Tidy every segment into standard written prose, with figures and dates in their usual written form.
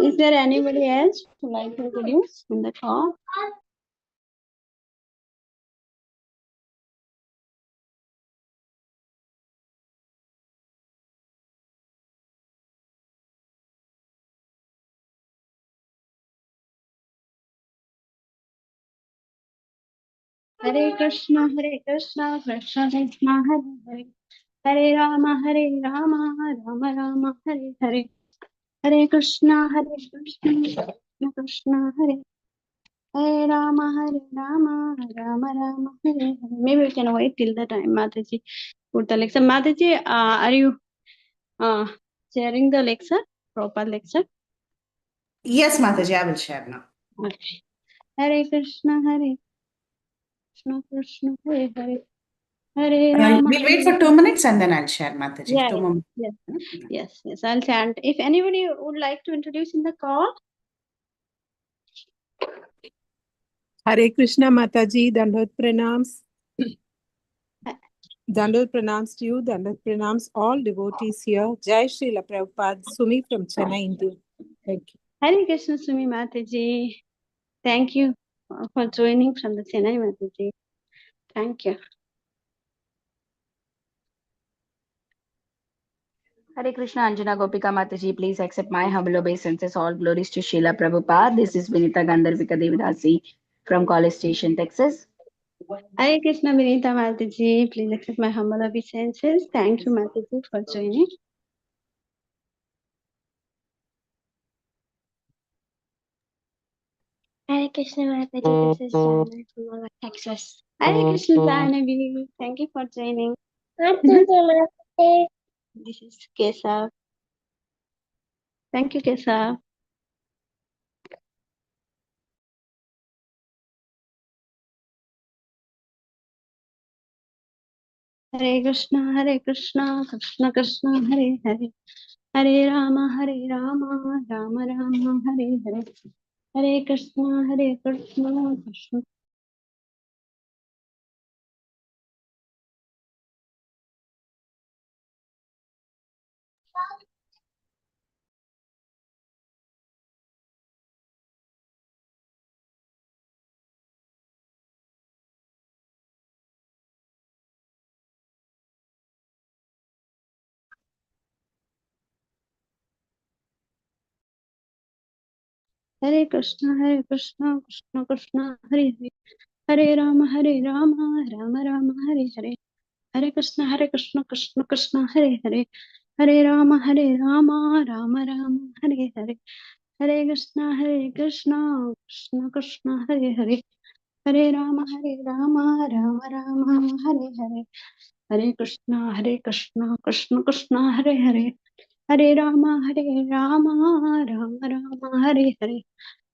Is there anybody else who like to introduce in the call? Hare Krishna, Krishna Krishna, Hare Hare, Hare Rama, Rama Rama, Hare Hare, Hare Krishna, Krishna Krishna, Hare Hare Rama, Rama Rama, Hare Hare. Maybe we can wait till the time Mataji put the lecture. Mataji, are you sharing the lecture, proper lecture? Yes, Mataji, I will share now. Okay. Hare Krishna, Krishna Krishna, Hare Hare, Hare Rama. We'll wait for 2 minutes and then I'll share, Mataji. Yeah, 2 moments. yes. I'll chant. If anybody would like to introduce in the call. Hare Krishna Mataji, Dandot Pranams. Dandot Pranams to you, Dandot Pranams all devotees here. Jai Srila Prabhupada, Sumi from Chennai, India. Thank you. Hare Krishna Sumi Mataji. Thank you for joining from the Chennai Mataji. Thank you. Hare Krishna Anjana Gopika Mataji, please accept my humble obeisances. All glories to Srila Prabhupada. This is Vinita Gandharvika Devidasi from College Station, Texas. Hare Krishna Vinita Mataji, please accept my humble obeisances. Thank you Mataji for joining. Hare Krishna Mataji, this is Jana from Texas. Hare Krishna Janavi, thank you for joining. This is Keshav. Thank you, Keshav. Hare Krishna, Krishna Krishna, Hare Hare, Hare Rama, Rama Rama, Hare Hare, Hare Krishna, Krishna. Hare Krishna, Krishna Krishna, Hare Hare, Hare Rama, Rama Rama, Hare Hare, Hare Krishna, Krishna Krishna, Hare Hare, Hare Rama, Rama Rama, Hare Hare, Hare Krishna, Krishna Krishna, Hare Hare, Hare Rama, Rama Rama, Hare Hare, Hare Krishna, Krishna Krishna, Hare Hare, Hare Rama, Rama Rama, Hare Hare,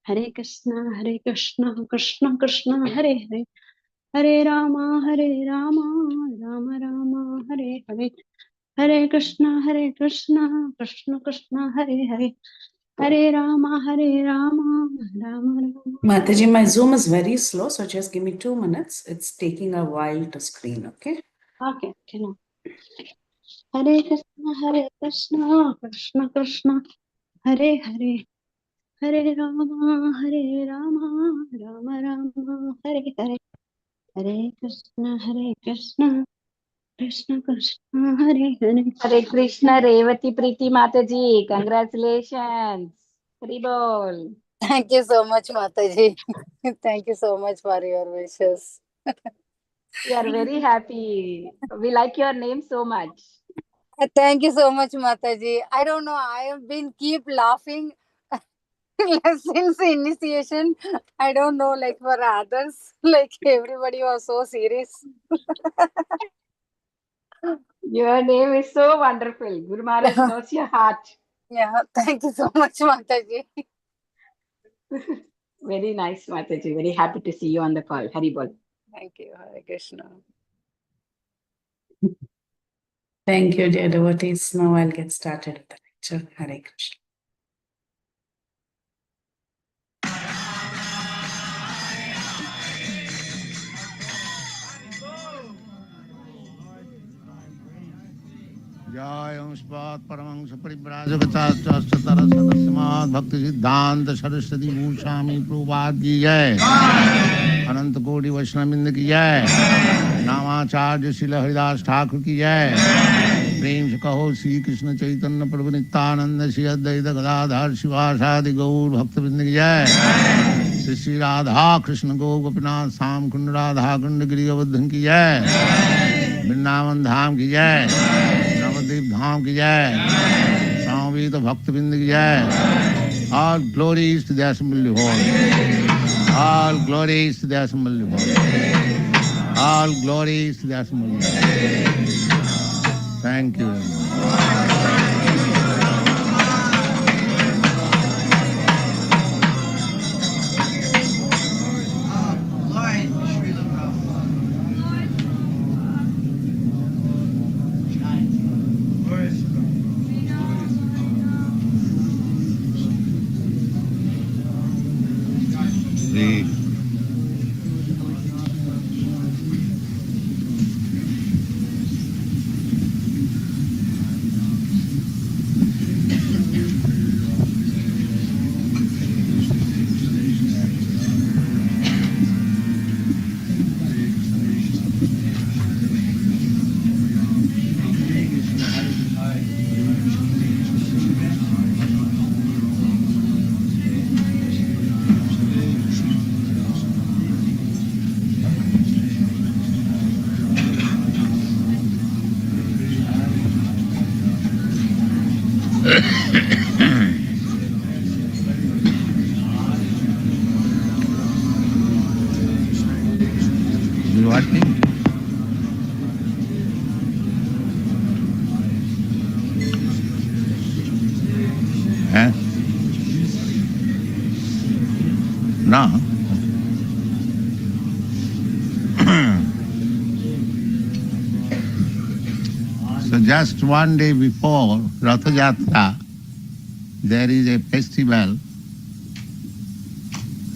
Hare Krishna, Krishna Krishna, Hare Hare, Hare Rama, Rama Rama, Hare Hare, Hare Krishna, Krishna Krishna, Hare Hare, Hare Rama, Rama Rama. Mataji, my Zoom is very slow, so just give me 2 minutes. It's taking a while to screen, okay? Okay, no. Hare Krishna, Krishna Krishna, Hare Hare, Hare Rama, Rama Rama, Hare Hare, Hare Krishna, Krishna Krishna, Hare Hare. Hare Krishna Revati Preeti Mataji, congratulations. Hari Bol. Thank you so much, Mataji. Thank you so much for your wishes. We are very happy. We like your name so much. Thank you so much, Mataji. I don't know, I have been keep laughing since initiation. I don't know, like for others, like everybody was so serious. Your name is so wonderful. Guru Maharaj knows your heart. Yeah, thank you so much, Mataji. Very nice, Mataji. Very happy to see you on the call. Hari Bol. Thank you, Hare Krishna. Thank you, dear devotees. Now I'll get started with the lecture. Hare Krishna. जय अंशपात परमंश परिव्राजकताचर सदस्यमाद भक्ति सिद्धांत सरस्वती भूषामी प्रभुपाद की जय। अनंत कोटि वैष्णववृंद की जय। नामाचार्य श्रील हरिदास ठाकुर की जय। प्रेम से कहो श्री कृष्ण चैतन्य प्रभु नित्यानंद श्री अद्वैत गदाधर शिवासादि गौर भक्तवृंद की जय। श्री श्री राधा कृष्ण गो गोपीनाथ श्याम कुंड राधा कुंड गिरि गोवर्धन की जय। वृंदावन धाम की जय। नवद्वीप धाम की जय। समवेत भक्तवृंद की जय। All glories to the assembly hall. All glories to the assembly hall. All glories to the assembly hall. Thank you. You what me? Huh? No. So just one day before Ratha Yatra, there is a festival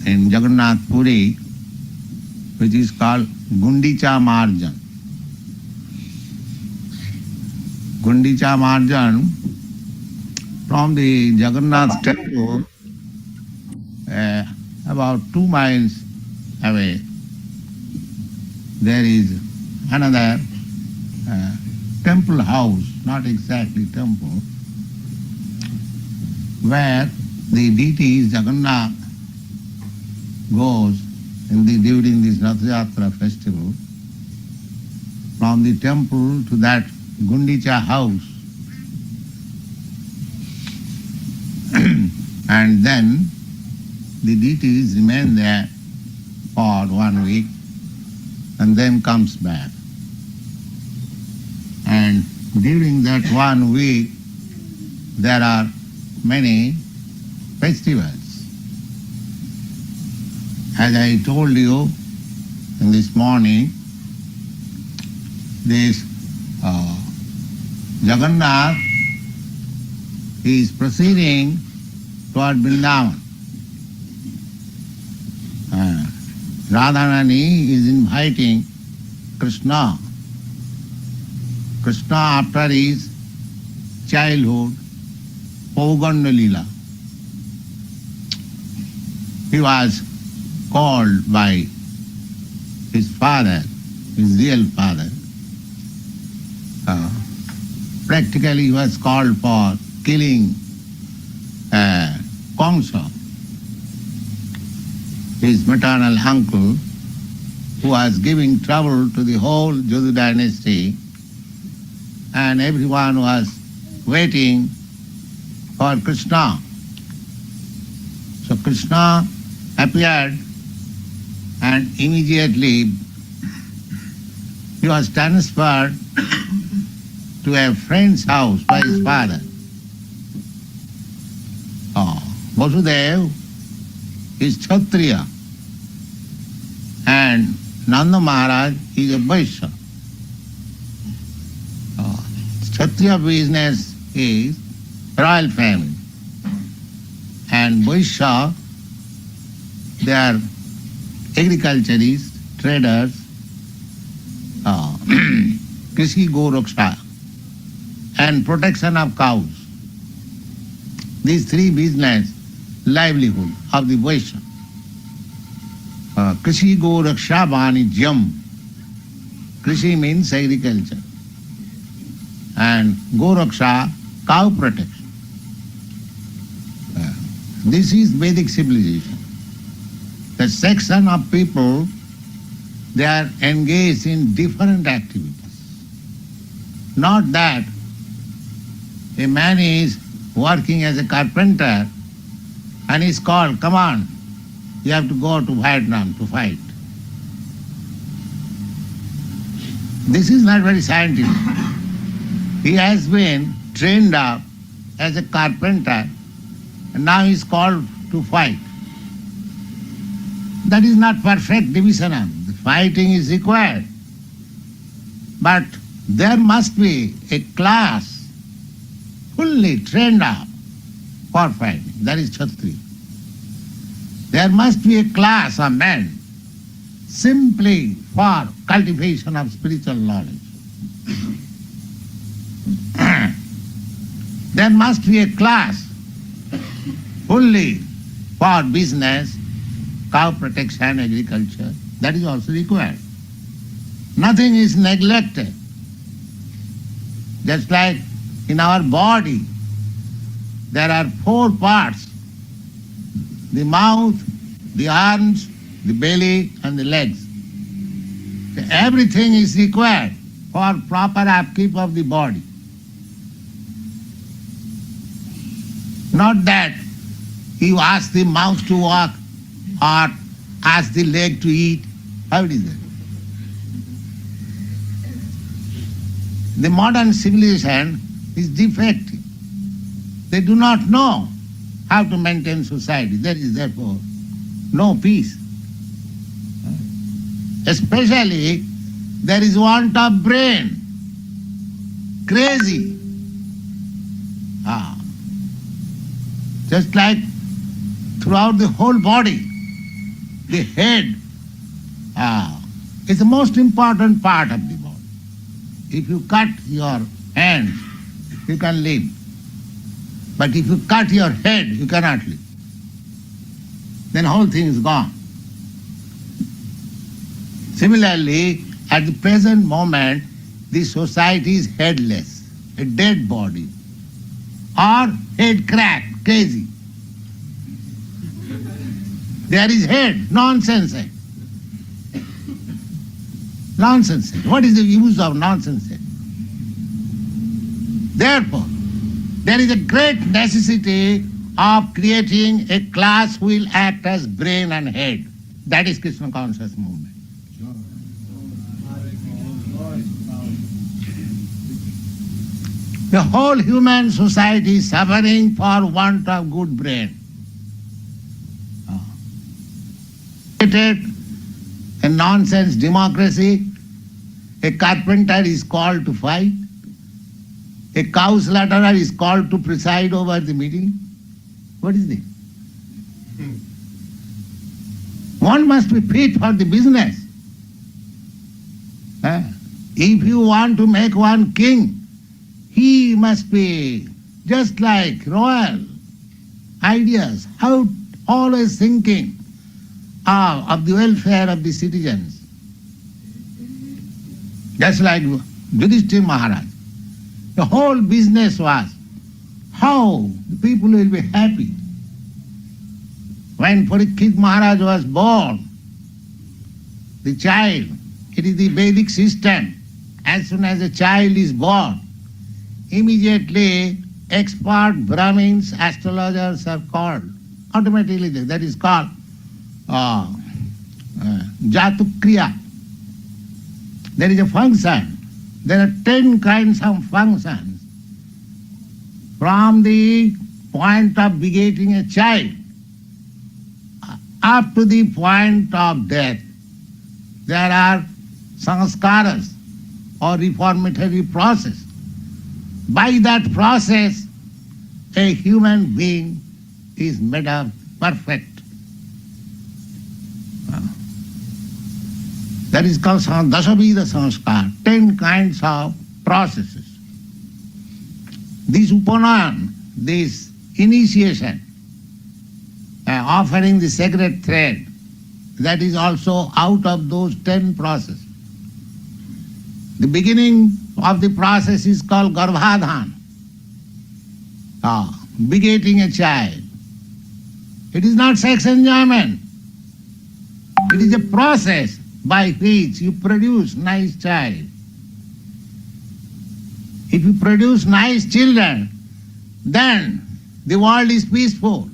in Jagannath Puri which is called Gundica Marjan. Gundica Marjan, from the Jagannath temple, about 2 miles away, there is another temple house, not exactly temple, where the deity Jagannath goes during this Rath Yatra festival, from the temple to that Gundica house, and then the deities remain there for 1 week and then comes back. And during that 1 week, there are many festivals. As I told you in this morning, this Jagannath is proceeding toward Vrindavan. Radharani is inviting Krishna. Krishna, after his childhood, Pauganda Lila, he was called by his father, his real father. Practically he was called for killing Kamsa, his maternal uncle, who was giving trouble to the whole Yadu dynasty, and everyone was waiting for Krishna. So Krishna appeared, and immediately he was transferred to a friend's house by his father. Vasudev is Kshatriya and Nanda Maharaj is a Vaishya. Kshatriya business is royal family, and Vaishya, they are agriculturists, traders, Krishi Goraksha, and protection of cows. These three business livelihood of the Vaishya. Krishi go raksha vanijyam. Krishi means agriculture. And go raksha, cow protection. This is Vedic civilization. The section of people, they are engaged in different activities. Not that a man is working as a carpenter and is called, come on, you have to go to Vietnam to fight. This is not very scientific. He has been trained up as a carpenter and now he is called to fight. That is not perfect division. The fighting is required. But there must be a class fully trained up for fighting. That is Kshatriya. There must be a class of men simply for cultivation of spiritual knowledge. There must be a class fully for business, cow protection, agriculture. That is also required. Nothing is neglected. Just like in our body, there are 4 parts: the mouth, the arms, the belly, and the legs. Everything is required for proper upkeep of the body. Not that you ask the mouth to walk or ask the leg to eat. How it is that? The modern civilization is defective. They do not know how to maintain society. There is therefore no peace. Especially there is want of brain, crazy. Just like throughout the whole body, the head is the most important part of the body. If you cut your hands, you can live. But if you cut your head, you cannot live. Then whole thing is gone. Similarly, at the present moment, the society is headless, a dead body, or head cracked, crazy. There is head, nonsense head. Nonsense head. What is the use of nonsense head? Therefore, there is a great necessity of creating a class who will act as brain and head. That is Krishna conscious movement. The whole human society is suffering for want of good brain. A nonsense democracy, a carpenter is called to fight, a cow slaughterer is called to preside over the meeting. What is this? One must be fit for the business. If you want to make one king, he must be just like royal ideas, how always thinking of the welfare of the citizens. Just like Yudhishthira Maharaj. The whole business was how the people will be happy. When Parikshit Maharaj was born, the child, it is the Vedic system. As soon as a child is born, immediately expert Brahmins, astrologers are called. Automatically that is called Jatukriya. There is a function. There are 10 kinds of functions. From the point of begetting a child up to the point of death, there are sanskaras or reformatory process. By that process, a human being is made up perfect. That is called Dasavida Sanskar, 10 kinds of processes. This Upanan, this initiation, offering the sacred thread, that is also out of those 10 processes. The beginning of the process is called Garbhadhan, begetting a child. It is not sex enjoyment. It is a process by which you produce nice child. If you produce nice children, then the world is peaceful.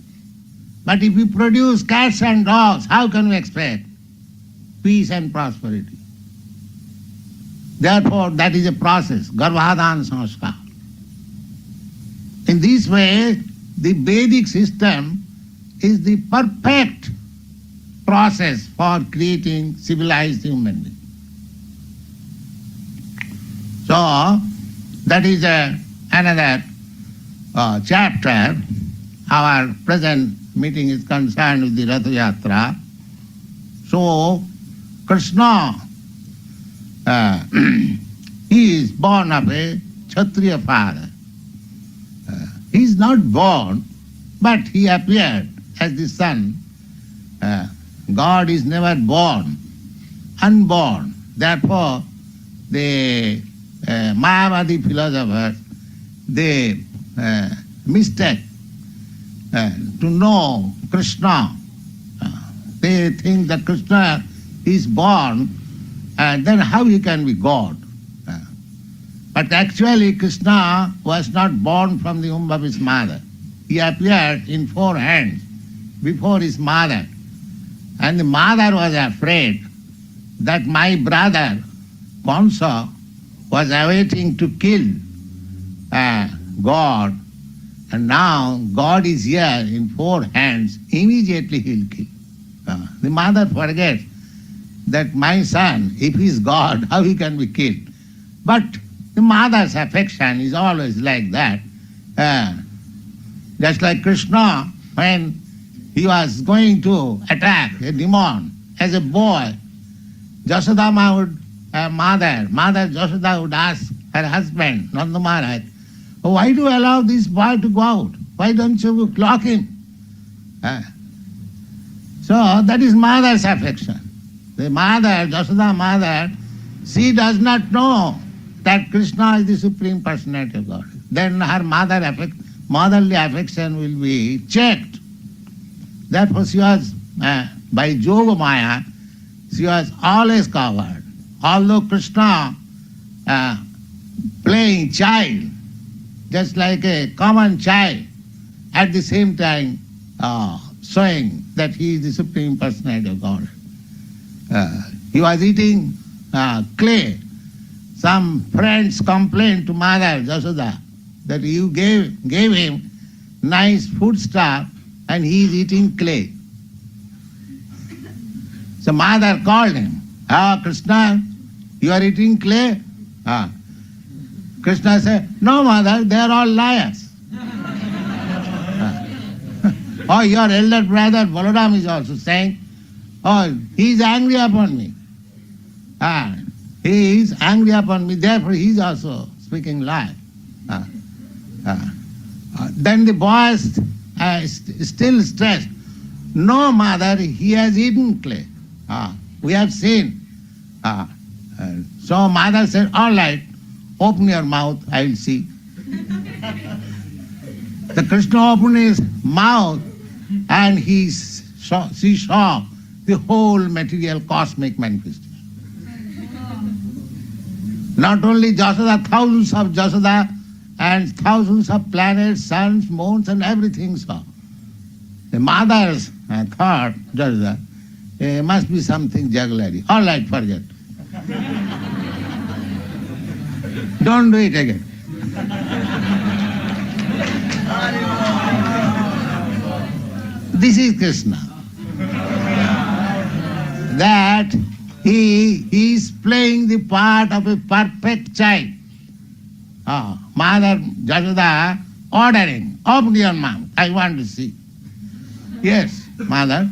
But if you produce cats and dogs, how can we expect peace and prosperity? Therefore, that is a process, Garbhadhan Sanskar. In this way, the Vedic system is the perfect process for creating civilized human beings. So, that is another chapter. Our present meeting is concerned with the Ratha Yatra. So, Krishna, he is born of a Kshatriya father. He is not born, but he appeared as the son. God is never born, unborn. Therefore, the Mayavadi philosophers, they mistake to know Krishna. They think that Krishna is born, and then how he can be God? But actually Krishna was not born from the womb of his mother. He appeared in 4 hands before his mother. And the mother was afraid that my brother Kansa was awaiting to kill God, and now God is here in 4 hands, immediately he'll kill. The mother forgets that my son, if he is God, how he can be killed? But the mother's affection is always like that. Just like Krishna, when he was going to attack a demon as a boy, Jashoda Mother Jashoda would ask her husband, Nanda Maharaj, why do you allow this boy to go out? Why don't you clock him? So that is mother's affection. The mother, Jashoda Mother, she does not know that Krishna is the Supreme Personality of God. Then her motherly affection will be checked. Therefore she was, by Yoga Maya, she was always covered. Although Krishna playing child, just like a common child, at the same time showing that he is the Supreme Personality of God. He was eating clay. Some friends complained to Mother Jashoda that you gave him nice food stuff and he is eating clay. So Mother called him, Krishna, you are eating clay? Krishna said, no Mother, they are all liars. Oh, your elder brother Balaram is also saying, oh, he is angry upon me. He is angry upon me, therefore he is also speaking lie. Then the boy still stressed, no Mother, he has eaten clay. We have seen. So Mother said, all right, open your mouth, I will see. The Krishna opened his mouth and she saw the whole material cosmic manifestation. Not only Jashoda, thousands of Jashoda and thousands of planets, suns, moons and everything saw. The mothers thought, Jashoda, must be something jugglery. All right, forget. Don't do it again. This is Krishna. That he is playing the part of a perfect child. Mother Jashoda ordering, open your mouth, I want to see. Yes, Mother,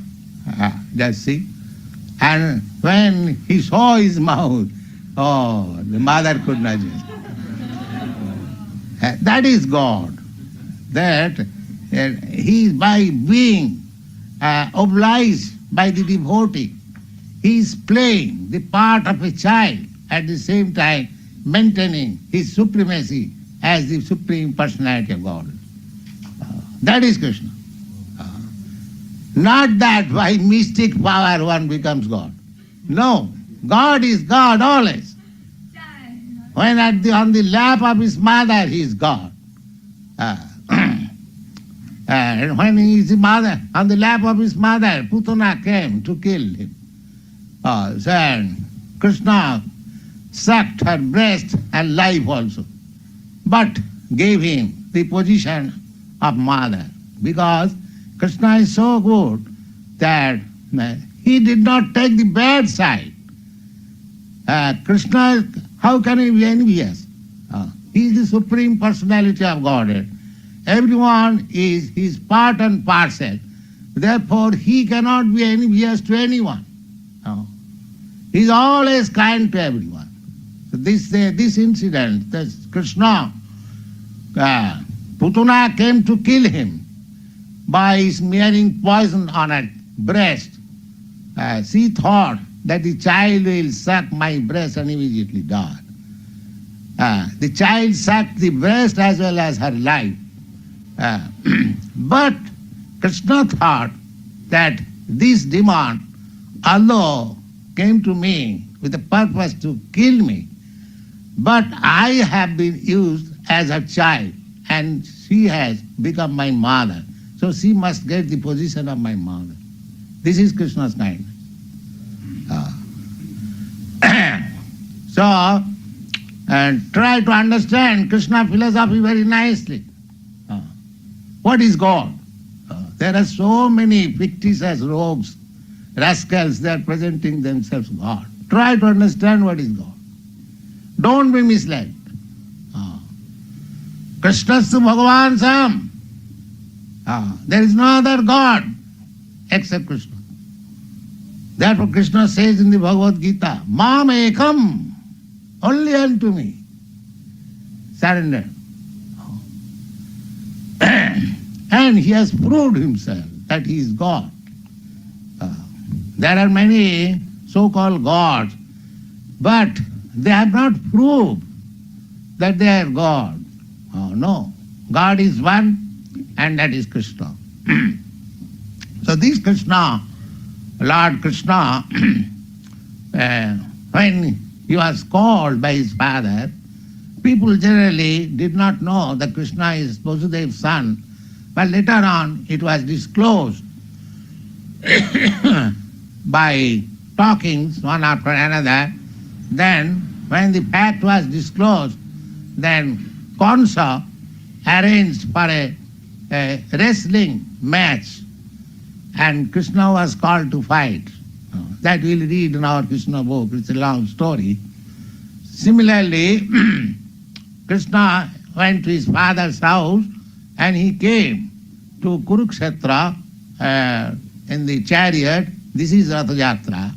just see. And when he saw his mouth, the mother could not just. That is God. That he is by being obliged by the devotee, he is playing the part of a child, at the same time maintaining his supremacy as the Supreme Personality of God. That is Krishna. Not that by mystic power one becomes God. No, God is God always. When on the lap of his mother he is God. And when he is on the lap of his mother, Putana came to kill him. So Krishna sucked her breast and life also, but gave him the position of mother, because Krishna is so good that he did not take the bad side. Krishna, how can he be envious? He is the Supreme Personality of Godhead. Everyone is his part and parcel. Therefore, he cannot be envious to anyone. He is always kind to everyone. So this incident, this Krishna, Putana came to kill him by smearing poison on her breast. She thought that the child will suck my breast and immediately die. The child sucked the breast as well as her life. But Krishna thought that this demon, although came to me with a purpose to kill me, but I have been used as a child and she has become my mother. So she must get the position of my mother. This is Krishna's kindness. So, try to understand Krishna philosophy very nicely. What is God? There are so many fictitious rogues, rascals, they are presenting themselves God. Try to understand what is God. Don't be misled. Krishnastu Bhagavan Sam. There is no other God except Krishna. Therefore Krishna says in the Bhagavad Gita, Mam ekam, only unto me. Surrender. And he has proved himself that he is God. There are many so-called gods, but they have not proved that they are God. No, God is one, and that is Krishna. So this Krishna, Lord Krishna, when he was called by his father, people generally did not know that Krishna is Vasudev's son, but later on it was disclosed by talkings one after another. Then when the fact was disclosed, then Kansa arranged for a wrestling match, and Krishna was called to fight. That we'll read in our Krishna book, it's a long story. Similarly, Krishna went to his father's house and he came to Kurukshetra in the chariot. This is Ratha Yatra.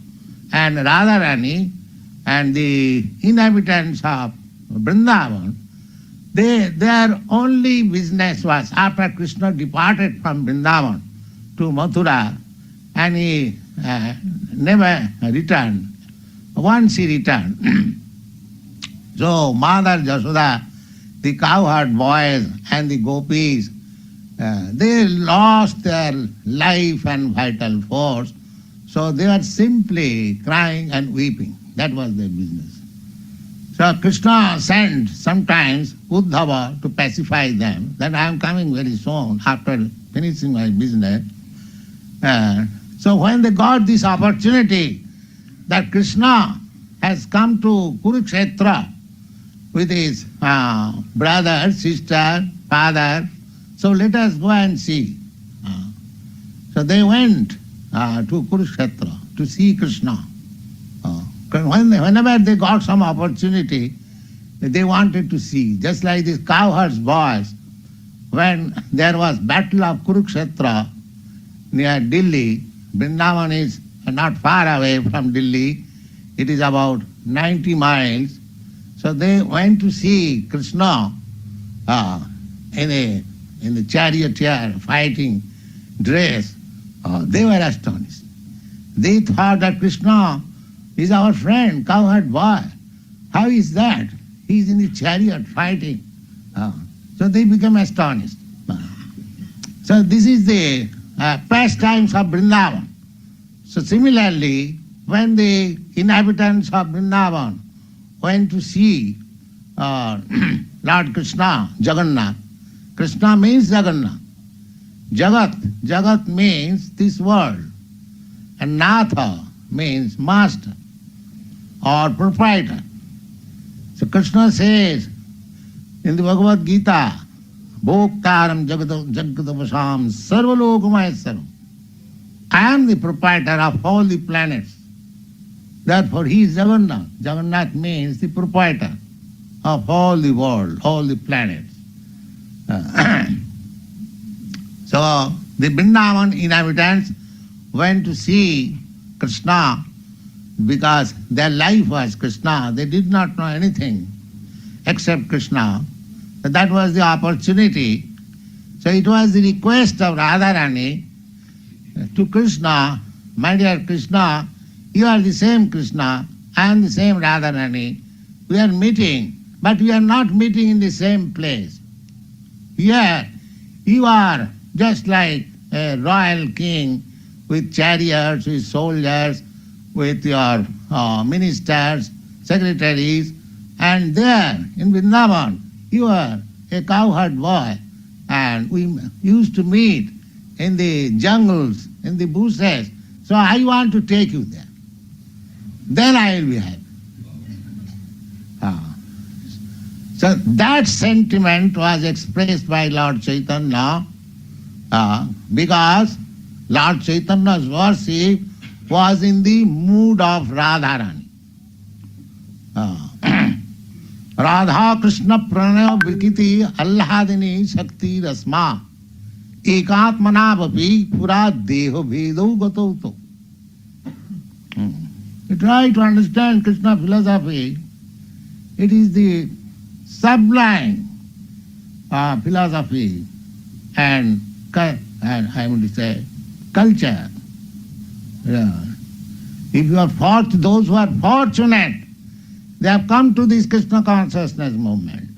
And Radharani and the inhabitants of Vrindavan, their only business was, after Krishna departed from Vrindavan to Mathura, and he never returned. Once he returned, so Mother Jasoda, the cowherd boys and the gopis, they lost their life and vital force, so they were simply crying and weeping. That was their business. So Krishna sent sometimes Uddhava to pacify them, that I am coming very soon after finishing my business. So when they got this opportunity that Krishna has come to Kurukshetra with his brother, sister, father, so let us go and see. So they went to Kurukshetra to see Krishna. Whenever they got some opportunity, they wanted to see. Just like these cowherds boys, when there was battle of Kurukshetra near Delhi, Vrindavan is not far away from Delhi, it is about 90 miles. So they went to see Krishna in the charioteer fighting dress, they were astonished. They thought that Krishna is our friend, cowherd boy. How is that? He is in the chariot fighting. So they became astonished. So this is the pastimes of Vrindavan. So similarly, when the inhabitants of Vrindavan went to see Lord Krishna, Jagannath. Krishna means Jagannath. Jagat means this world. And Natha means master or proprietor. So Krishna says in the Bhagavad Gita, Bhoktaram Jagadavasam Sarvalokamayassaram. I am the proprietor of all the planets. Therefore he is Jagannath. Jagannath means the proprietor of all the world, all the planets. So the Vrindavan inhabitants went to see Krishna because their life was Krishna. They did not know anything except Krishna. So that was the opportunity. So it was the request of Radharani to Krishna, my dear Krishna, you are the same Krishna, I am the same Radharani. We are meeting, but we are not meeting in the same place. Here, you are just like a royal king with chariots, with soldiers, with your ministers, secretaries, and there in Vrindavan, you are a cowherd boy, and we used to meet in the jungles, in the bushes. So I want to take you there. Then I will be happy. So that sentiment was expressed by Lord Chaitanya because Lord Chaitanya's worship was in the mood of Radharani. Radha Krishna Pranaya Vikiti Allahadini Shakti Rasma Ekatmanavapi Pura Deho Vedo Gatauto. You try to understand Krishna philosophy. It is the sublime philosophy and I want to say culture. If you are those who are fortunate, they have come to this Krishna consciousness movement.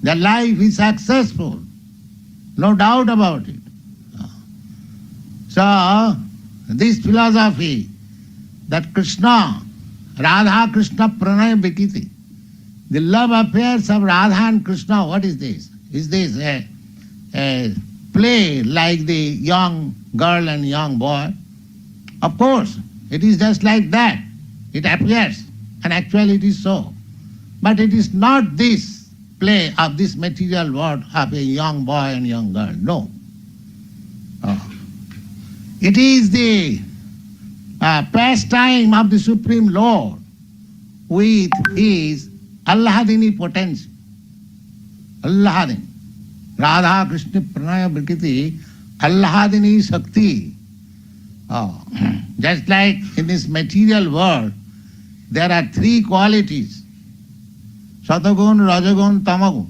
Their life is successful, no doubt about it. So, this philosophy that Krishna, Radha Krishna Pranaya Vikiti, the love affairs of Radha and Krishna, what is this? Is this a play like the young girl and young boy? Of course, it is just like that. It appears, and actually it is so. But it is not this play of this material world of a young boy and young girl. No. It is the pastime of the Supreme Lord with his Allahadini potency. Allahadini. Radha Krishna Pranaya Vikiti Allahadini Shakti. Just like in this material world, there are three qualities. Satagun, Rajagun, Tamagun.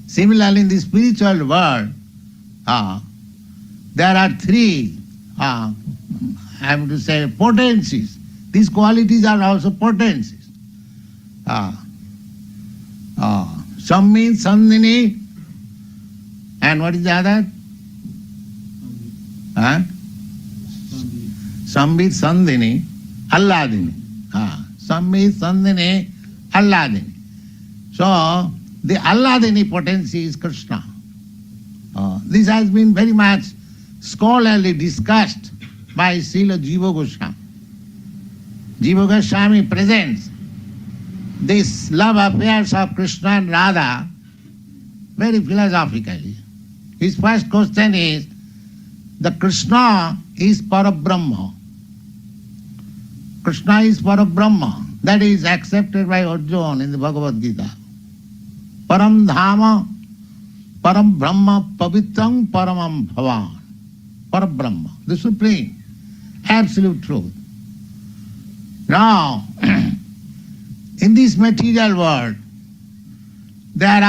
Similarly, in the spiritual world, there are three, I have to say, potencies. These qualities are also potencies. Some means Sandhini, and what is the other? Some means Sandhini, Alladini. Some means Sandhini, Alladini. So, the Alladini potency is Krishna. This has been very much scholarly discussed by Srila Jiva Goswami. Jiva Goswami presents this love affairs of Krishna and Radha very philosophically. His first question is, the Krishna is Parabrahma. Krishna is Parabrahma. That is accepted by Arjuna in the Bhagavad Gita. Param Dhama, Param Brahma, Pavitram, Paramam Bhavan. Parabrahma, the Supreme, absolute truth. Now, in this material world, there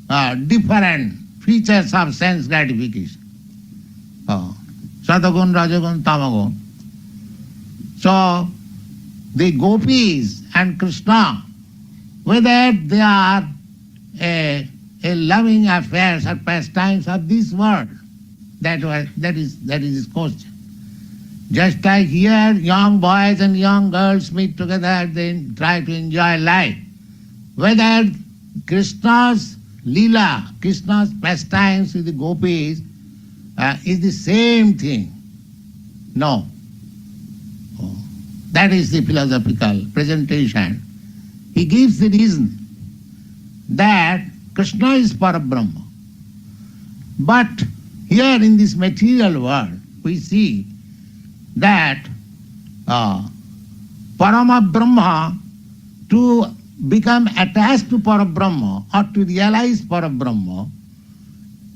are different features of sense gratification. Satagun, Rajagun, Tamagun. So, the gopis and Krishna, whether they are a loving affairs or pastimes of this world, that is his question. Just like here, young boys and young girls meet together, they try to enjoy life. Whether Krishna's Leela, Krishna's pastimes with the gopis is the same thing. No. That is the philosophical presentation. He gives the reason that Krishna is Parabrahma. But here in this material world, we see that Parama Brahma, to become attached to Parabrahma or to realize Parabrahma,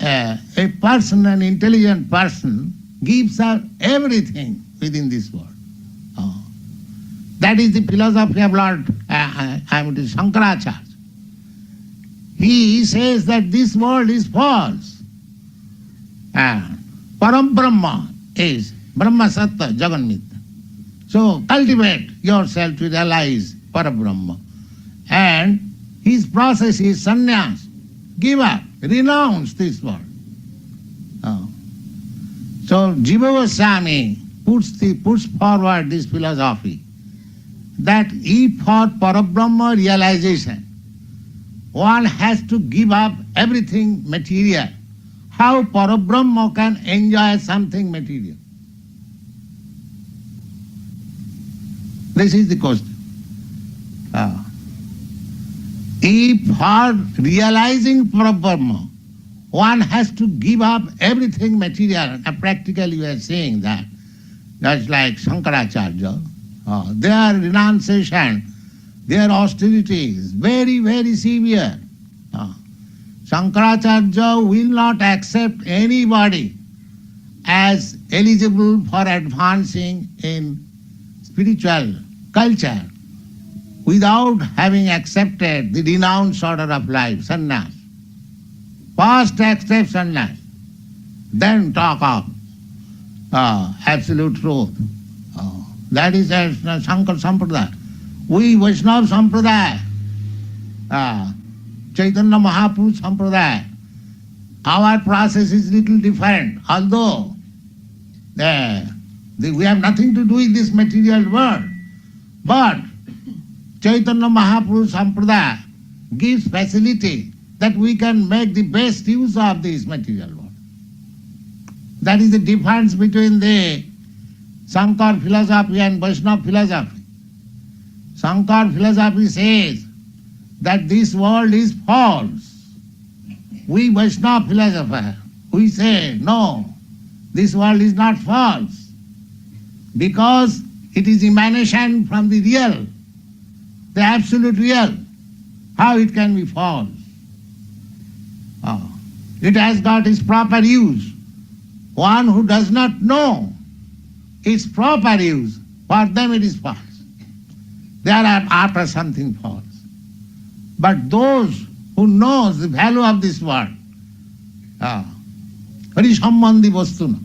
a person, an intelligent person, gives up everything within this world. That is the philosophy of Lord Shankaracharya. He says that this world is false. Param Brahma is Brahma Sattva Jaganmitra. So cultivate yourself to realize Parabrahma. And his process is sannyas. Give up, renounce this world. So Jiva Goswami puts forward this philosophy that if for Parabrahma realization one has to give up everything material, how Parabrahma can enjoy something material? This is the question. If for realizing Parabrahma one has to give up everything material, and practically we are saying that, just like Shankaracharya, their renunciation, their austerity is very, very severe. Shankaracharya will not accept anybody as eligible for advancing in spiritual culture without having accepted the renounced order of life, sannyas. First accept sannyas, then talk of absolute truth. That is Shankar Sampradaya. We Vaishnava Sampradaya, Chaitanya Mahaprabhu Sampradaya, our process is little different, although we have nothing to do with this material world. But Chaitanya Mahaprabhu Sampradaya gives facility that we can make the best use of this material world. That is the difference between the Sankar philosophy and Vaishnava philosophy. Sankar philosophy says that this world is false. We Vaishnava philosopher, we say, no, this world is not false, because it is emanation from the real, the absolute real. How it can be false? It has got its proper use. One who does not know its proper use, for them it is false. They are after something false. But those who knows the value of this world, Harisambandhi Vastuna,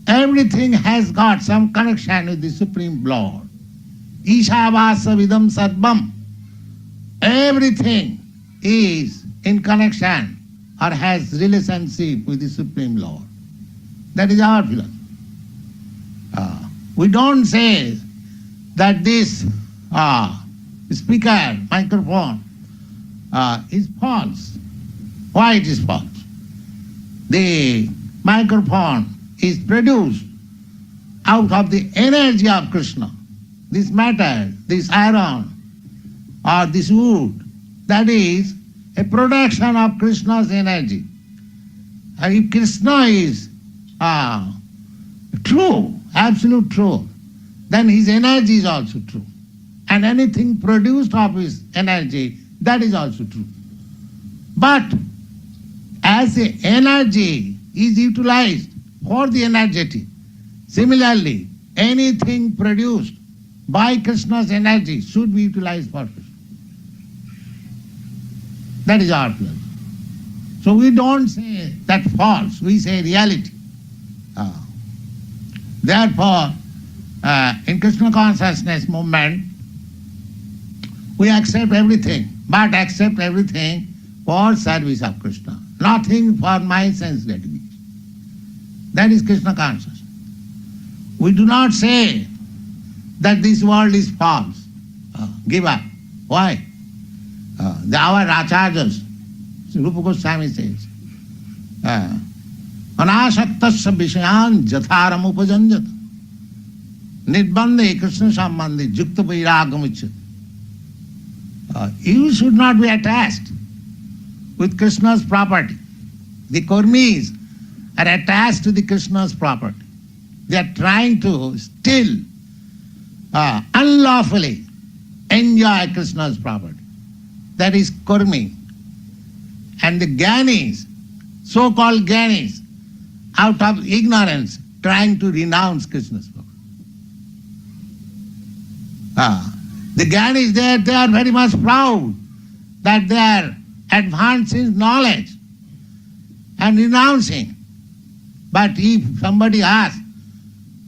everything has got some connection with the Supreme Lord. Ishavasa Vidam Sadvam. Everything is in connection or has relationship with the Supreme Lord. That is our philosophy. We don't say that this speaker, microphone, is false. Why it is false? The microphone is produced out of the energy of Krishna. This matter, this iron, or this wood, that is a production of Krishna's energy. And if Krishna is true, absolute truth, then his energy is also true. And anything produced of his energy, that is also true. But as the energy is utilized for the energetic, similarly, anything produced by Krishna's energy should be utilized for Krishna. That is our philosophy. So we don't say that false, we say reality. Therefore, in Krishna consciousness movement, we accept everything, but accept everything for service of Krishna, nothing for my sense gratification. That is Krishna consciousness. We do not say that this world is false. Give up. Why? Our acharyas, Rupa Goswami says, anasaktasya vishayan jatharam upajanjata nidbande Krishna sambandhi jukta vairagam uchyate. You should not be attached with Krishna's property. The Kurmis are attached to the Krishna's property. They are trying to still unlawfully enjoy Krishna's property. That is Kurmi. And the Gyanis, so-called Gyanis, out of ignorance, trying to renounce Krishna's property. The Gyanis, they are very much proud that they are advancing knowledge and renouncing. But if somebody asks,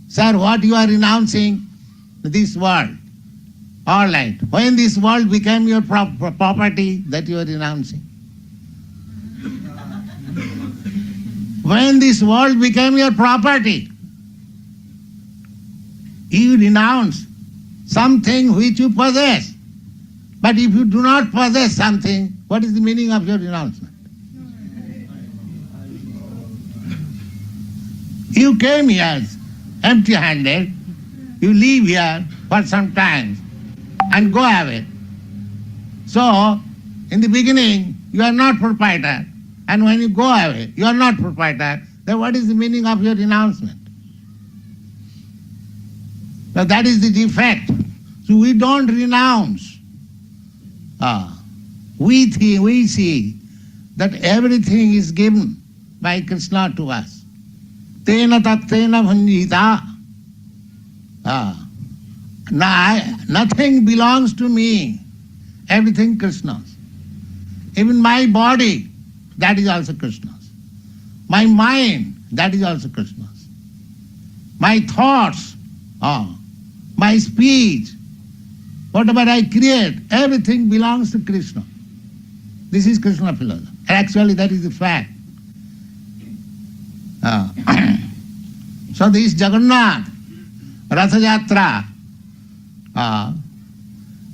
sir, what you are renouncing? This world. All right. When this world became your property, that you are renouncing. When this world became your property, you renounce something which you possess. But if you do not possess something, what is the meaning of your renouncement? You came here empty-handed, you live here for some time and go away. So, in the beginning, you are not proprietor, and when you go away, you are not proprietor, then what is the meaning of your renouncement? Now that is the defect. So we don't renounce. We see that everything is given by Krishna to us. Tena tattena bhanjita. Nothing belongs to me. Everything Krishna's. Even my body, that is also Krishna's. My mind, that is also Krishna's. My thoughts, my speech, whatever I create, everything belongs to Krishna. This is Krishna philosophy. Actually, that is the fact. So this Jagannath Ratha Yatra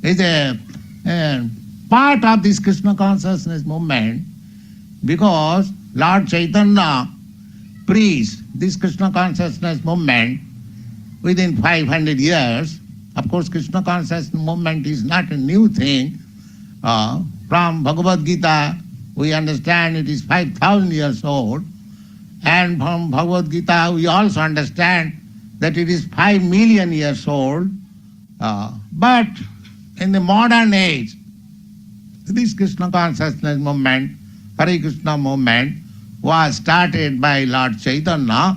is a part of this Krishna consciousness movement, because Lord Chaitanya preached this Krishna consciousness movement within 500 years. Of course, Krishna consciousness movement is not a new thing. From Bhagavad Gita, we understand it is 5,000 years old. And from Bhagavad Gita, we also understand that it is 5 million years old. But in the modern age, this Krishna consciousness movement, Hare Krishna movement, was started by Lord Chaitanya,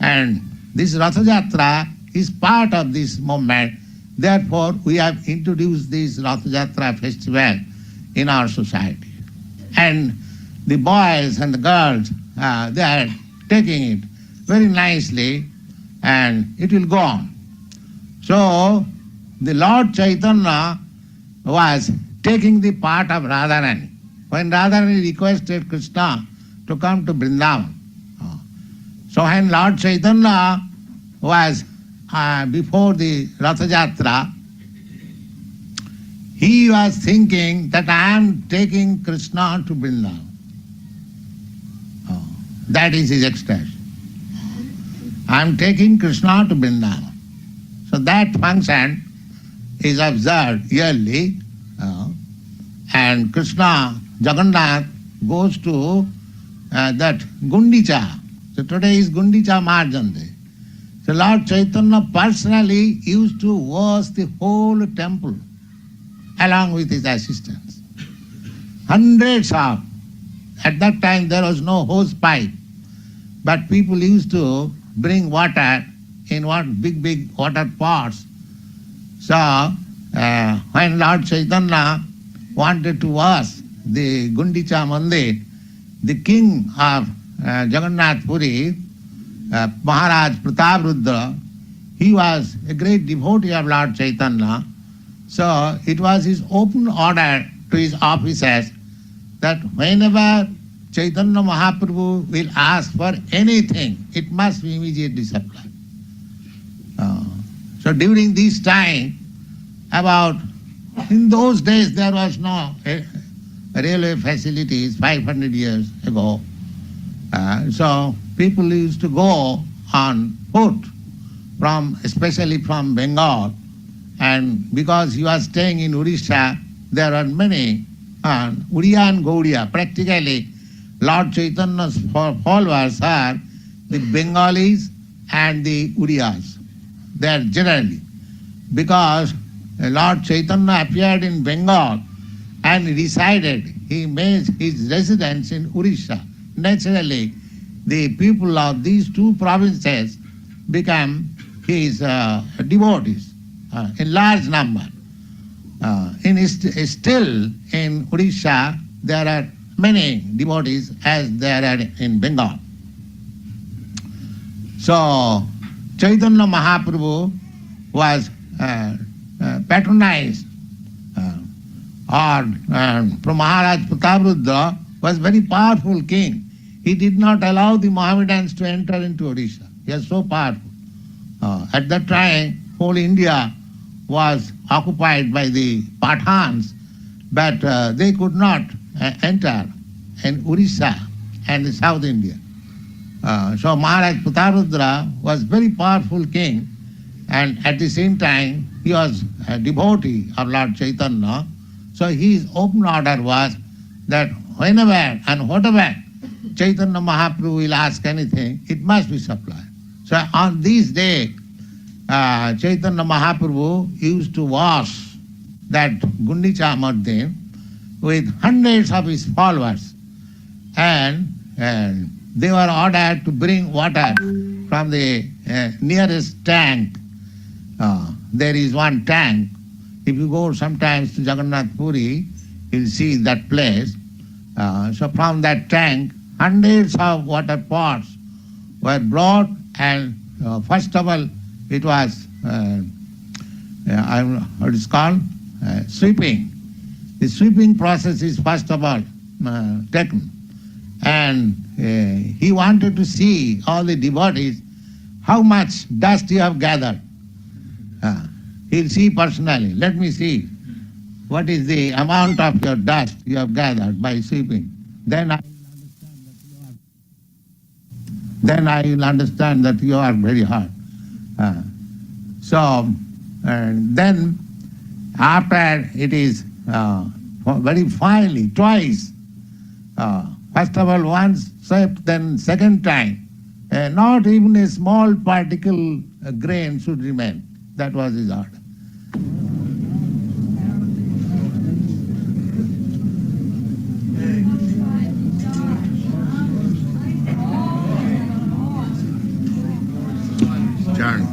and this Ratha Yatra is part of this movement. Therefore, we have introduced this Ratha Yatra festival in our society. And the boys and the girls, they are taking it very nicely, and it will go on. So, the Lord Chaitanya was taking the part of Radharani. When Radharani requested Krishna to come to Vrindavan, so when Lord Chaitanya was before the Ratha Yatra, he was thinking that I am taking Krishna to Vrindavan. That is his expression. I am taking Krishna to Vrindavan. So that function is observed yearly, and Krishna, Jagannath, goes to that Gundica. So today is Gundica Marjanam. So Lord Chaitanya personally used to wash the whole temple along with his assistants. Hundreds of, at that time there was no hose pipe, but people used to bring water in one big water pots. So when Lord Chaitanya wanted to wash the Gundica Mandir, the king of Jagannath Puri, Maharaj Prataprudra, he was a great devotee of Lord Chaitanya. So it was his open order to his officers that whenever Chaitanya Mahaprabhu will ask for anything, it must be immediately supplied. So during this time, in those days there was no railway facilities 500 years ago. So people used to go on foot, especially from Bengal. And because he was staying in Odisha, there are many Uriya and Gaudiya. Practically, Lord Chaitanya's followers are the Bengalis and the Uriyas. They are generally. Because Lord Chaitanya appeared in Bengal and he made his residence in Odisha. Naturally, the people of these two provinces become his devotees in large number. Still in Odisha, there are many devotees as there are in Bengal. So, Chaitanya Mahaprabhu was patronized from Maharaj Prataprudra, was very powerful king. He did not allow the Mohammedans to enter into Odisha. He was so powerful. At that time, whole India was occupied by the Pathans, but they could not enter in Orissa and the South India. So Maharaj Prataprudra was very powerful king, and at the same time he was a devotee of Lord Chaitanya. So his open order was that whenever and whatever Chaitanya Mahaprabhu will ask anything, it must be supplied. So on this day, Chaitanya Mahaprabhu used to wash that Gundica Mandir with hundreds of his followers, and they were ordered to bring water from the nearest tank. There is one tank. If you go sometimes to Jagannath Puri, you'll see that place. So from that tank, hundreds of water pots were brought, and first of all, it was, what is called? Sweeping. The sweeping process is first of all taken. And he wanted to see all the devotees, how much dust you have gathered. He'll see personally. Let me see what is the amount of your dust you have gathered by sweeping. Then I will understand that you are very hard. So then after it is very finely, twice, first of all once swept, then second time, not even a small particle grain should remain. That was his order. Chant.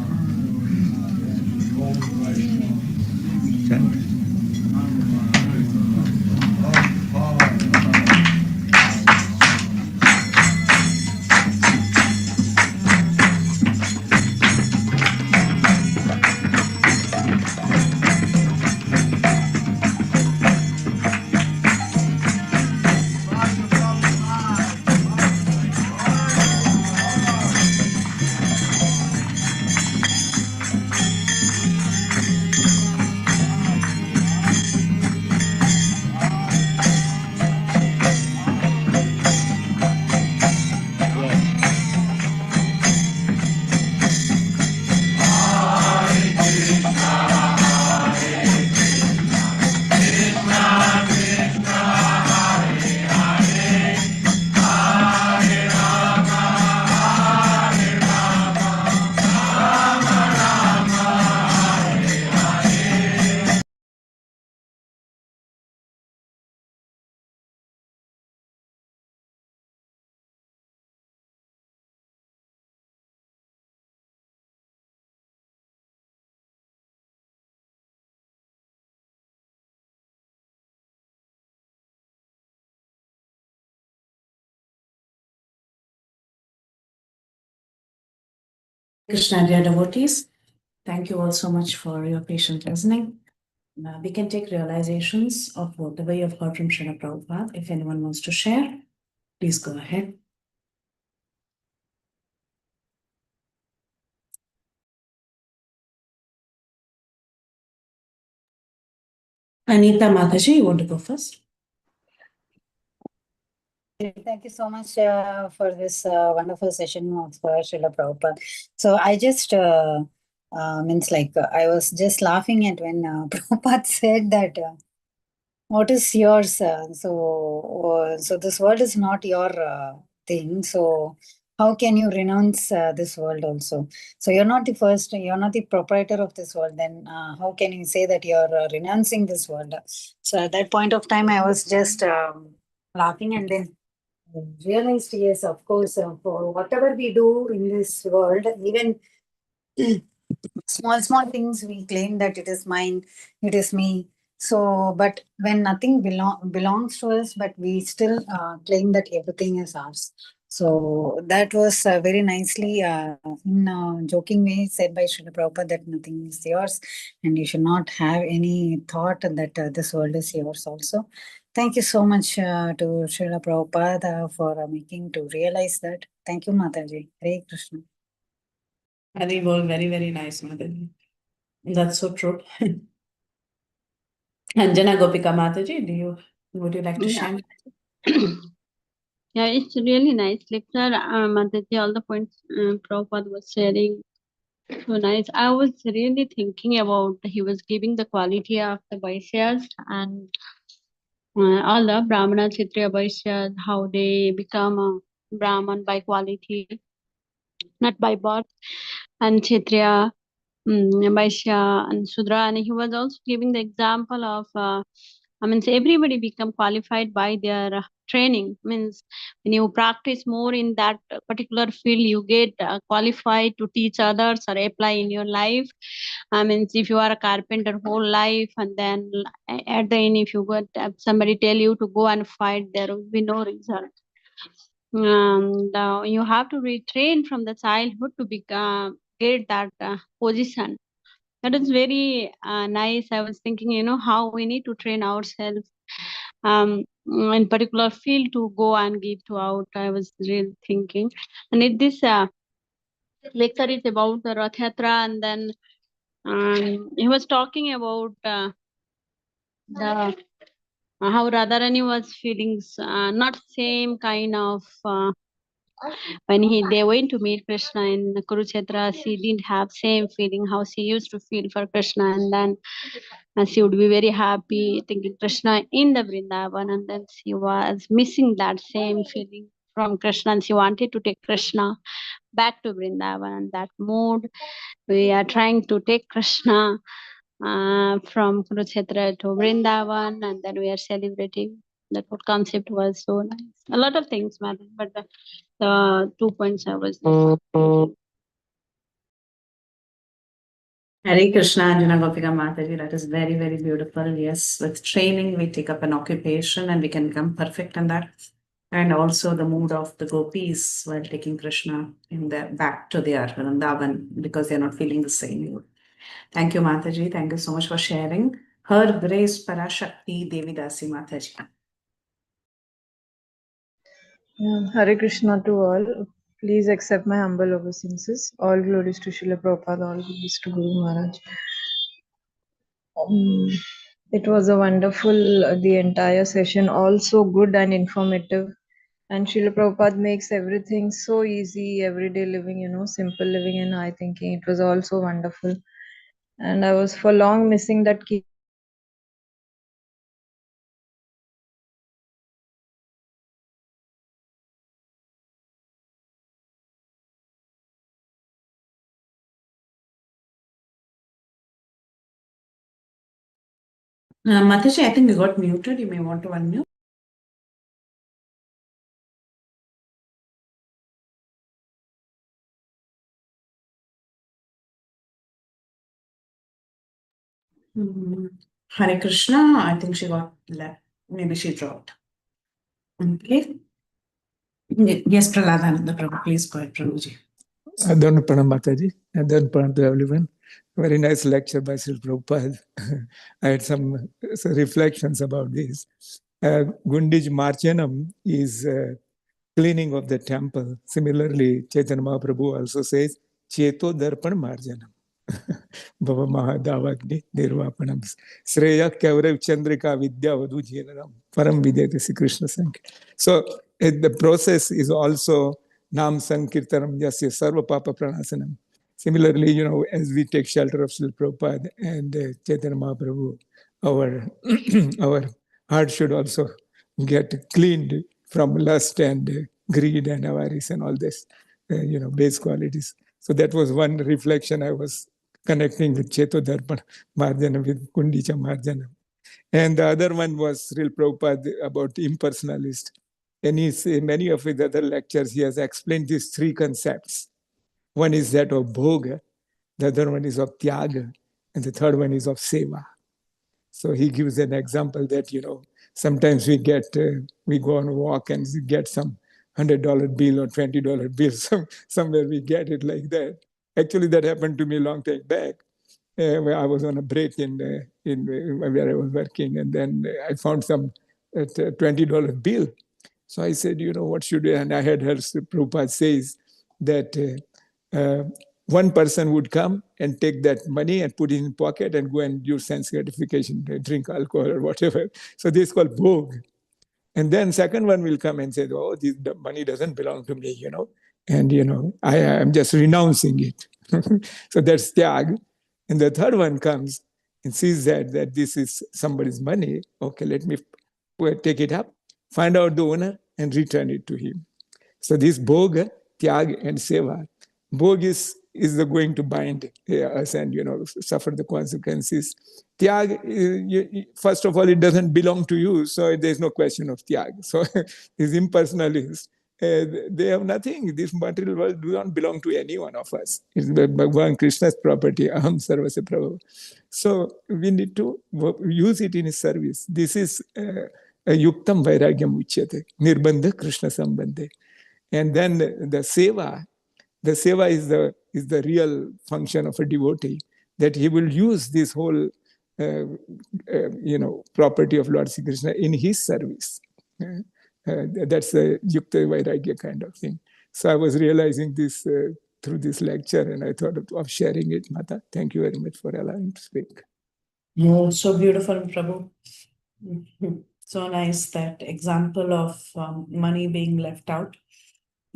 Chant. Krishna, dear devotees, thank you all so much for your patient listening. Now we can take realizations of whatever you have heard from Srila Prabhupada. If anyone wants to share, please go ahead. Anita Mataji, you want to go first? Thank you so much for this wonderful session of Srila Prabhupada. So I just I was just laughing at when Prabhupada said that what is yours? So this world is not your thing. So how can you renounce this world also? So you're not the first, you're not the proprietor of this world. Then how can you say that you're renouncing this world? So at that point of time, I was just laughing, and then realized, yes, of course, for whatever we do in this world, even small things, we claim that it is mine, it is me. So, but when nothing belongs to us, but we still claim that everything is ours. So that was very nicely in a joking way said by Srila Prabhupada that nothing is yours and you should not have any thought that this world is yours also. Thank you so much to Srila Prabhupada for making to realize that. Thank you, Mataji. Hare Krishna. Very well, very nice, Mataji. That's so true. Anjana Gopika Mataji, would you like to share? Yeah, it's really nice lecture, Mataji. All the points Prabhupada was sharing, so nice. I was really thinking about he was giving the quality of the Vaishyas and all the Brahmana, Kshatriya, Vaishyas, how they become a Brahman by quality, not by birth, and Kshatriya, Vaishya, and Sudra. And he was also giving the example of, everybody become qualified by their training. Means when you practice more in that particular field, you get qualified to teach others or apply in your life. If you are a carpenter whole life, and then at the end, if you got somebody tell you to go and fight, there will be no result. And you have to retrain from the childhood to get that position. That is very nice. I was thinking, how we need to train ourselves in particular field to go and give to out. I was really thinking, and this lecture is about the Rath Yatra, and then he was talking about the how Radharani was feeling not same kind of when they went to meet Krishna in Kurukshetra. She didn't have same feeling how she used to feel for Krishna, and then she would be very happy thinking Krishna in the Vrindavan, and then she was missing that same feeling from Krishna, and she wanted to take Krishna back to Vrindavan. And that mood, we are trying to take Krishna from Kurukshetra to Vrindavan, and then we are celebrating. That whole concept was so nice. A lot of things matter, but the 2 points I was. Hare Krishna, Anjana Gopika Mataji, that is very beautiful. Yes, with training, we take up an occupation and we can become perfect in that. And also the mood of the gopis while taking Krishna back to their Vrindavan, because they're not feeling the same mood. Thank you, Mataji. Thank you so much for sharing. Her Grace Parashakti Devidasi Mataji. Hare Krishna to all. Please accept my humble obeisances. All glories to Srila Prabhupada, all glories to Guru Maharaj. It was a wonderful, the entire session, also good and informative. And Srila Prabhupada makes everything so easy, everyday living, simple living and high thinking. It was also wonderful. And I was for long missing that key. Mataji, I think you got muted. You may want to unmute. Hare Krishna, I think she got left. Maybe she dropped. Okay. Yes, Praladananda Prabhu, please go ahead, Prabhuji. Adhan Pranam Mataji, Adhan Pranam to everyone. Very nice lecture by Srila Prabhupada. I had some reflections about this. Gundica Marjanam is cleaning of the temple. Similarly, Chaitanya Mahaprabhu also says, Cheto Darpan Marjanam. Bhava Mahadavagni Nirvapanam. Sreya Kavrev Chandrika Vidya Vadu Jinanam. Param Vidyate Sri Krishna Sankirtan. So the process is also Nam Sankirtanam Yasya Sarva Papa Pranasanam. Similarly, as we take shelter of Srila Prabhupada and Chaitanya Mahaprabhu, our heart should also get cleaned from lust and greed and avarice and all this, base qualities. So that was one reflection I was connecting with Cheto Darpan Marjanam, with Gundica Marjanam. And the other one was Srila Prabhupada about impersonalist. And in many of his other lectures, he has explained these three concepts. One is that of bhoga, the other one is of tyaga, and the third one is of seva. So he gives an example that, sometimes we go on a walk and we get some $100 bill or $20 bill, somewhere we get it like that. Actually, that happened to me a long time back. Where I was on a break in where I was working, and then I found some $20 bill. So I said, what should I? And I had heard Prabhupada says that one person would come and take that money and put it in his pocket and go and do sense gratification, drink alcohol or whatever. So this is called bhog. And then second one will come and say, oh, the money doesn't belong to me, and, I am just renouncing it. So that's tyag. And the third one comes and sees that this is somebody's money. Okay, let me take it up, find out the owner, and return it to him. So this bhoga, tyag, and seva. Bhog is going to bind us and, suffer the consequences. Tyag, first of all, it doesn't belong to you, so there's no question of tyag. So these impersonalists, they have nothing. This material world does not belong to any one of us. It's Bhagavan Krishna's property, aham sarvasya prabhu. So we need to use it in his service. This is yuktam vairagyam uchyate, nirbandha Krishna sambandhe. And then the seva is the real function of a devotee, that he will use this whole property of Lord Sri Krishna in his service. That's a yukta vairagya kind of thing. So I was realizing this through this lecture, and I thought of sharing it. Mata, thank you very much for allowing me to speak. Oh, so beautiful, Prabhu. So nice, that example of money being left out,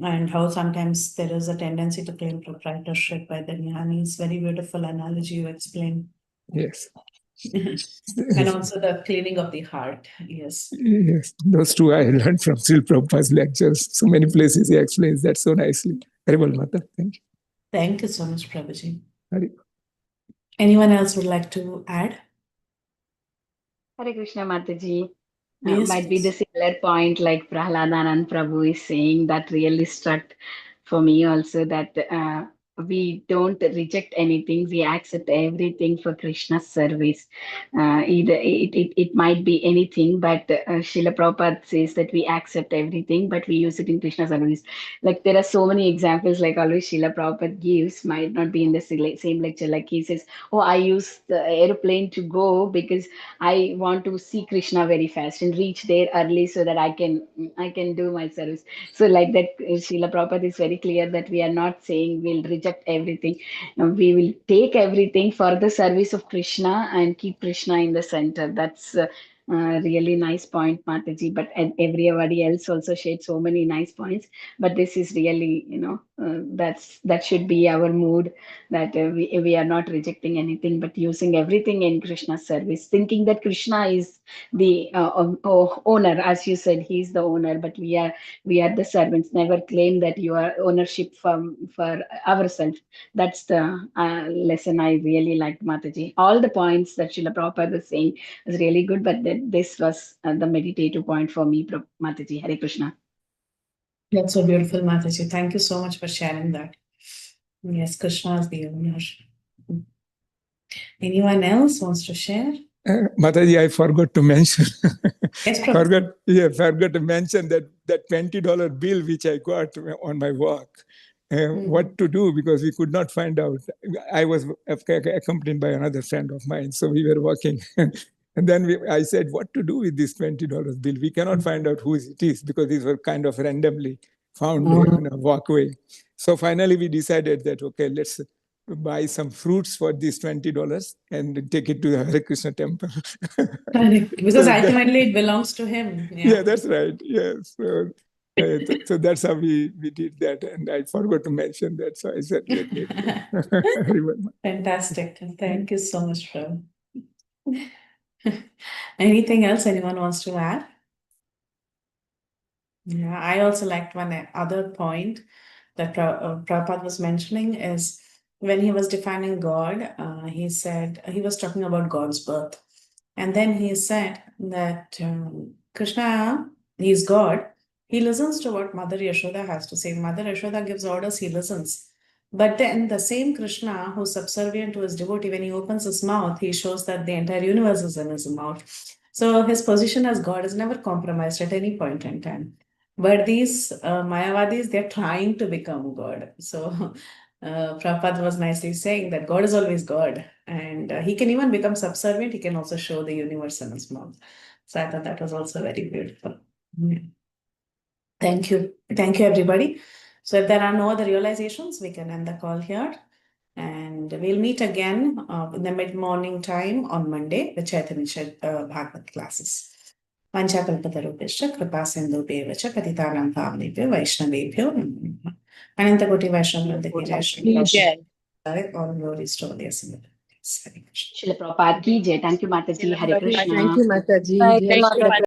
and how sometimes there is a tendency to claim proprietorship by the jnanis. Very beautiful analogy you explained. Yes. And also the cleaning of the heart. Yes. Yes, those two I learned from Srila Prabhupada's lectures. So many places he explains that so nicely. Very well, Mata. Thank you. Thank you so much, Prabhuji. Hari. Anyone else would like to add? Hare Krishna Mataji. Yes, Might be the please. similar point like Prahladanand Prabhu is saying, that really struck for me also, that we don't reject anything, we accept everything for Krishna's service. Either it might be anything, but Srila Prabhupada says that we accept everything, but we use it in Krishna's service. Like there are so many examples, like always Srila Prabhupada gives, might not be in the same lecture. Like he says, oh, I use the aeroplane to go because I want to see Krishna very fast and reach there early so that I can do my service. So like that, Srila Prabhupada is very clear that we are not saying we'll reject everything. We will take everything for the service of Krishna and keep Krishna in the center. That's really nice point, Mataji. But everybody else also shared so many nice points. But this is really, that should be our mood, that we are not rejecting anything, but using everything in Krishna's service, thinking that Krishna is the owner. As you said, he's the owner, but we are the servants. Never claim that you are ownership for ourselves. That's the lesson I really liked, Mataji. All the points that Srila Prabhupada was saying was really good, but this was the meditative point for me, Mataji. Hare Krishna. That's so beautiful, Mataji. Thank you so much for sharing that. Yes, Krishna is the owner. Anyone else wants to share? Mataji, I forgot to mention. Yes, Prabhupada. forgot to mention that $20 bill which I got on my walk. what to do, because we could not find out. I was accompanied by another friend of mine, so we were walking. And then I said, what to do with this $20 bill? We cannot find out whose it is, because these were kind of randomly found in a walkway. So finally we decided that, okay, let's buy some fruits for this $20 and take it to the Hare Krishna temple. Because So ultimately it belongs to him. yeah, that's right. Yes. So that's how we did that. And I forgot to mention that. So I said, let me remember. Fantastic. Thank you so much, Prabhu. Anything else anyone wants to add? Yeah, I also liked one other point that Prabhupada was mentioning is when he was defining God, he said, he was talking about God's birth. And then he said that Krishna, he's God. He listens to what Mother Yashoda has to say. Mother Yashoda gives orders, he listens. But then the same Krishna who's subservient to his devotee, when he opens his mouth, he shows that the entire universe is in his mouth. So his position as God is never compromised at any point in time. But these Mayavadis, they're trying to become God. So Prabhupada was nicely saying that God is always God. And he can even become subservient. He can also show the universe in his mouth. So I thought that was also very beautiful. Yeah. Thank you. Thank you, everybody. So if there are no other realizations, we can end the call here. And we'll meet again in the mid-morning time on Monday, the Chaitanya Bhagavad classes. Vanchakalpatarupescha kripasindhubheva cha patitanam pavanebhyo vaishnavebhyo namo. Anantakoti Vaishnavavrinda Jai Shri. All glories to the Assembled. Srila Prabhupada ki jai. Thank you, Mataji. Hare Krishna. Thank you, Mataji. Thank you, Jai Shri Mataji.